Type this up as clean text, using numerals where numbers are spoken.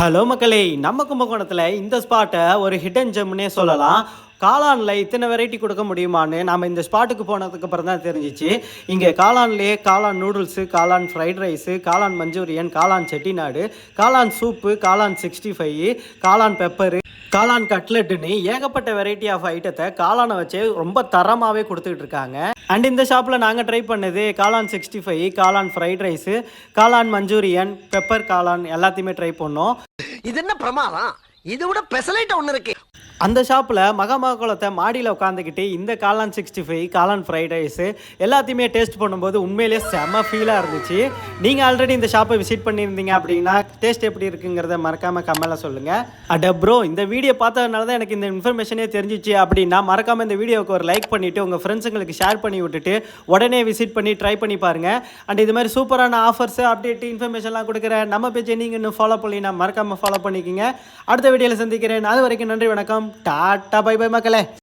Hello மக்களே, நம்ம கும்பகோணத்தில் இந்த ஸ்பாட்டை ஒரு ஹிடன் ஜெம்னே சொல்லலாம். காளானில் இத்தனை வெரைட்டி கொடுக்க முடியுமான்னு நாம் இந்த ஸ்பாட்டுக்கு போனதுக்கு அப்புறம் தான் தெரிஞ்சிச்சு. இங்கே காளான்லேயே காளான் நூடுல்ஸு, காளான் ஃப்ரைட் ரைஸு, காளான் மஞ்சூரியன், காளான் செட்டிநாடு, காளான் சூப்பு, காளான் 65, காளான் பெப்பரு, காளான் கட்லெட்டுன்னு ஏகப்பட்ட வெரைட்டி ஆஃப் ஐட்டத்தை காளானை வச்சு ரொம்ப தரமாகவே கொடுத்துக்கிட்டு இருக்காங்க. அண்ட் இந்த ஷாப்பில் நாங்கள் ட்ரை பண்ணது காளான் 65, காளான் ஃப்ரைட் ரைஸு, காளான் மஞ்சூரியன், பெப்பர் காளான் எல்லாத்தையுமே ட்ரை பண்ணோம். இது என்ன பிரமாதம்? இது விட பெசலைட் ஒன்று இருக்கு. அந்த ஷாப்பில் மகாமகுளத்தை மாடியில் உட்காந்துக்கிட்டு இந்த காளான் 65, காளான் ஃப்ரைட் ரைஸு எல்லாத்தையுமே டேஸ்ட் பண்ணும்போது உண்மையிலே செம்ம ஃபீலாக இருந்துச்சு. நீங்கள் ஆல்ரெடி இந்த ஷாப்பை விசிட் பண்ணியிருந்தீங்க அப்படின்னா டேஸ்ட் எப்படி இருக்குங்கிறத மறக்காமல் கமெண்ட்டில் சொல்லுங்கள். அட ப்ரோ, இந்த வீடியோ பார்த்ததுனால தான் எனக்கு இந்த இன்ஃபர்மேஷனே தெரிஞ்சிச்சு அப்படின்னா மறக்காமல் இந்த வீடியோவுக்கு ஒரு லைக் பண்ணிவிட்டு உங்கள் ஃப்ரெண்ட்ஸுங்களுக்கு ஷேர் பண்ணி விட்டுட்டு உடனே விசிட் பண்ணி ட்ரை பண்ணி பாருங்கள். அண்ட் இது மாதிரி சூப்பரான ஆஃபர்ஸு, அப்டேட், இன்ஃபர்மேஷன்லாம் கொடுக்குற நம்ம பேஜை நீங்கள் இன்னும் ஃபாலோ பண்ணினா மறக்காமல் ஃபாலோ பண்ணிக்கிங்க. அடுத்த வீடியோவில் சந்திக்கிறேன். அது வரைக்கும் நன்றி, வணக்கம், டாட்டா, பை பை மக்களே.